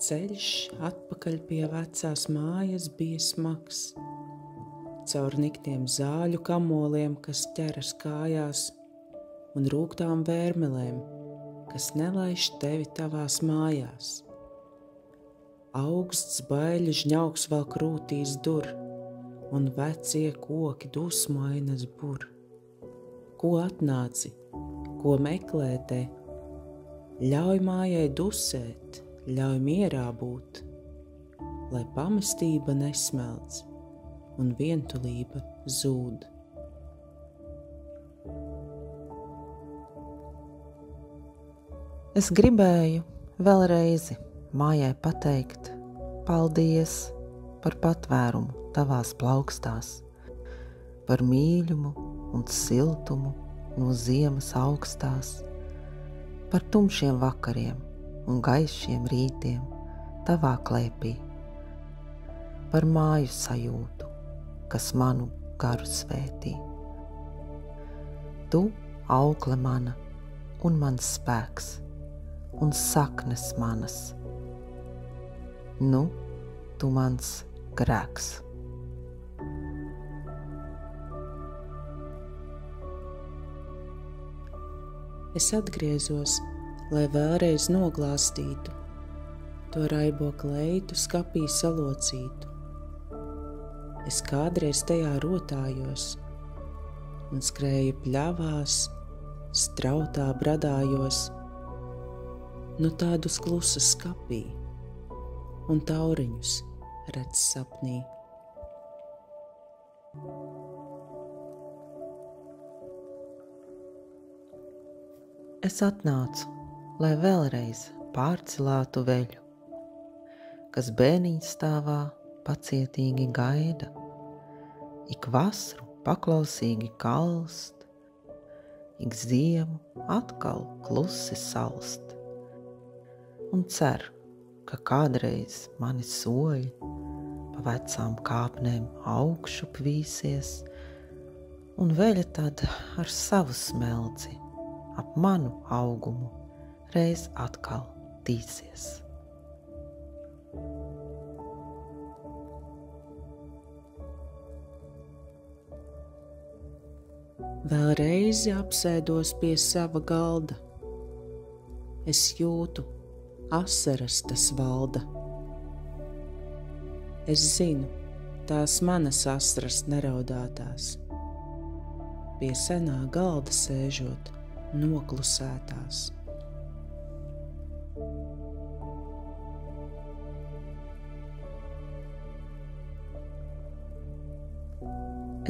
Ceļš atpakaļ pie vecās mājas bija smags. Caur niktiem zāļu kamoliem, kas ķeras kājās, un rūgtām vērmelēm, kas nelaiž tevi tavās mājās. Augsts baiļu žņauks vēl krūtīs dur, un vecie koki dusmainas bur. Ko atnāci, ko meklē te? Ļauj mājai dusēt, ļauj mierā būt, lai pamestība nesmelc un vientulība zūd. Es gribēju vēlreizi mājai pateikt paldies par patvērumu tavās plaukstās, par mīļumu un siltumu no ziemas augstās, par tumšiem vakariem un gaišiem rītiem tavā klēpī, par māju sajūtu, kas manu garu svētī. Tu, aukle mana, un mans spēks, un saknes manas. Nu, tu mans grēks. Es atgriezos, lai vēlreiz noglāstītu, to raibo kleitu skapī salocītu. Es kādreiz tajā rotājos un skrēju pļavās, strautā bradājos, nu tādus klusas skapī un tauriņus redz sapnī. Es atnācu, lai vēlreiz pārcilātu veļu, kas bēniņstāvā pacietīgi gaida, ik vasaru paklausīgi kalst, ik ziemu atkal klusi salst, un cer, ka kādreiz mani soļi pa vecām kāpnēm augšu pvīsies, un veļa tad ar savu smeldzi ap manu augumu reiz atkal tīsies. Vēl reizi apsēdos pie sava galda. Es jūtu, asaras tas valda. Es zinu, tās manas asaras neraudātās, pie senā galda sēžot, noklusētās.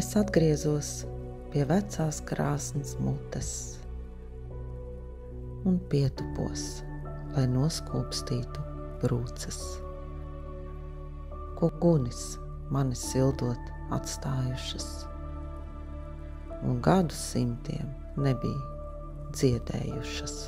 Es atgriezos pie vecās krāsnes mutes un pietupos, lai noskūpstītu brūces, ko gunis mani sildot atstājušas, un gadu simtiem nebija dziedējušas.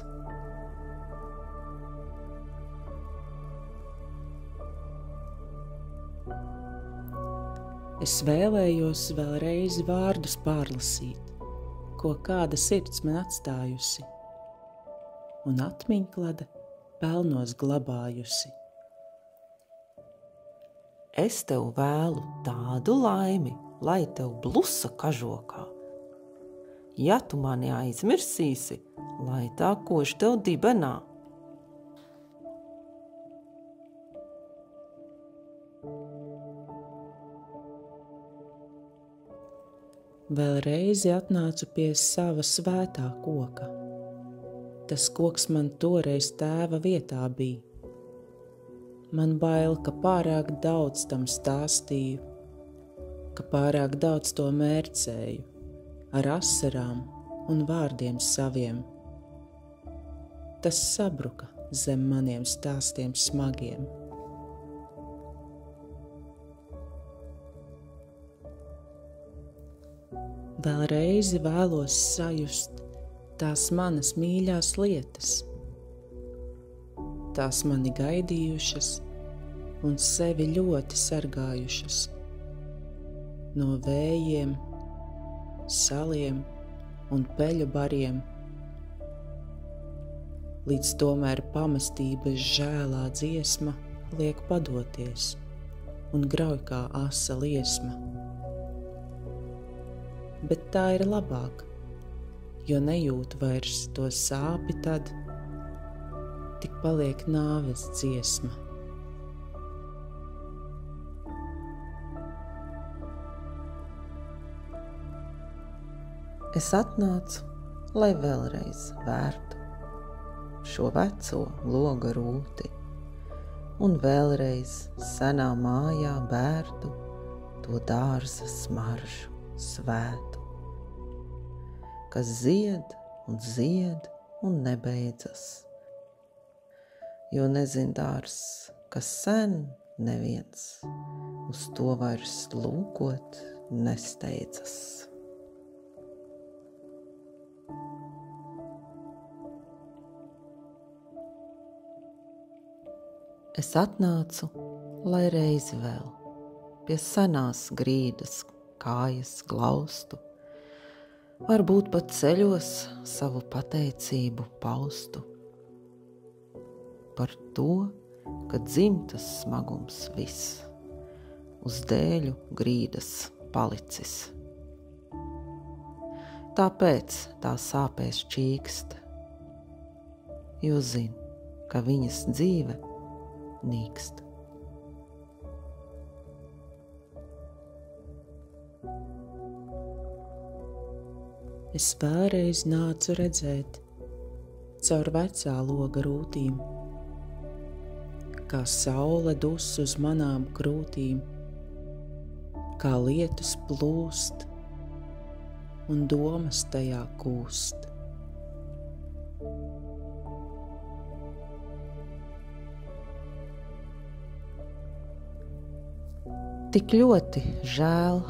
Es vēlējos vēlreiz vārdus pārlasīt, ko kāda sirds man atstājusi, un atmiņklada pelnos glabājusi. Es tev vēlu tādu laimi, lai tev blusa kažokā. Ja tu mani aizmirsīsi, lai tā kož tev dibenā. Vēl reizi atnācu pie sava svētā koka. Tas koks man toreiz tēva vietā bija. Man bail, ka pārāk daudz tam stāstīju, ka pārāk daudz to mērcēju, ar asarām un vārdiem saviem. Tas sabruka zem maniem stāstiem smagiem. Vēl reizi vēlos sajust tās manas mīļās lietas. Tās mani gaidījušas un sevi ļoti sargājušas. No vējiem, saliem un peļu bariem, līdz tomēr pamestības žēlā dziesma liek padoties un grauj kā asa liesma. Bet tā ir labāk, jo nejūt vairs to sāpi tad, tik paliek nāves dziesma. Es atnācu, lai vēlreiz vērtu šo veco loga rūti un vēlreiz senā mājā bērtu to dārza smaržu svētu, kas zied un nebeidzas, jo nezin dārzs, kas sen neviens uz to vairs lūkot nesteidzas. Es atnācu, lai reizi vēl pie senās grīdas kājas glaustu, varbūt pat ceļos savu pateicību paustu par to, ka dzimtas smagums viss uz dēļu grīdas palicis. Tāpēc tā sāpēs čīkst, jo zin, ka viņas dzīve nīkst. Es vēlreiz nācu redzēt caur vecā loga rūtīm, kā saule dus uz manām krūtīm, kā lietus plūst un domas tajā kūst. Tik ļoti žēl,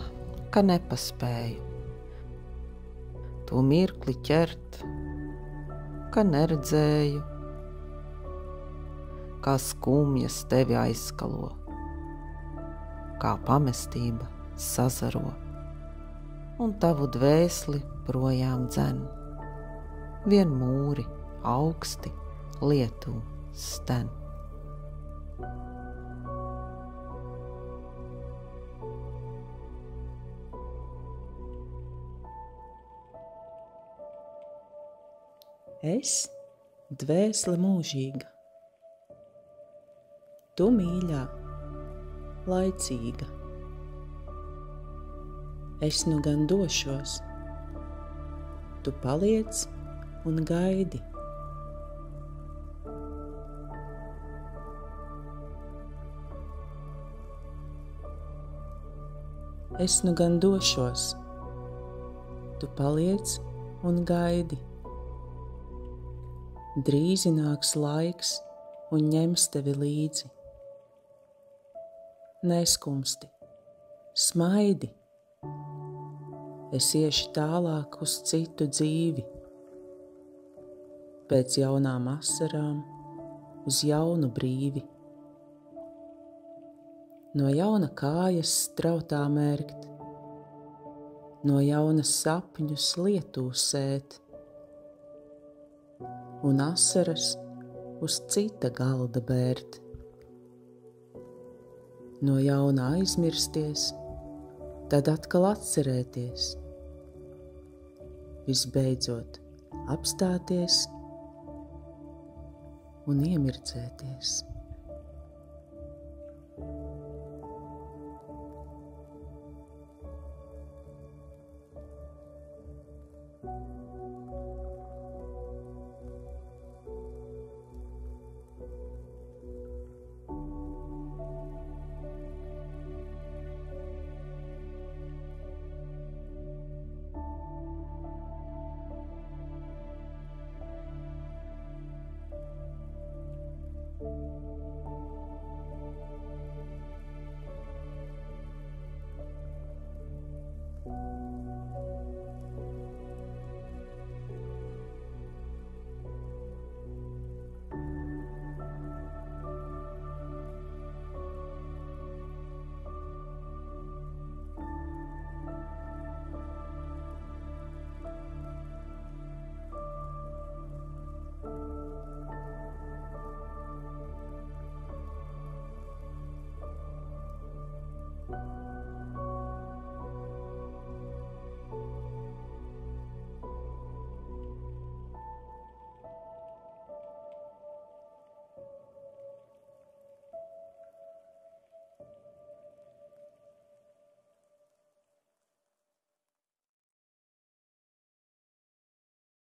ka nepaspēju to mirkli ķert, ka neredzēju, kā skumjas tevi aizskalo, kā pamestība sazaro un tavu dvēsli projām dzen. Vien mūri augsti lietu sten. Es, dvēsle mūžīga, tu mīļā, laicīga. Es nu gan došos, tu paliec un gaidi. Es nu gan došos, tu paliec un gaidi. Drīz nāks laiks un ņems tevi līdzi. Neskumsti, smaidi, es iešu tālāk uz citu dzīvi, pēc jaunām asarām, uz jaunu brīvi. No jauna kājas strautā mērkt, no jauna sapņus lietū sēt, un asaras uz cita galda bērt. No jauna aizmirsties, tad atkal atcerēties. Visbeidzot apstāties un iemirdzēties.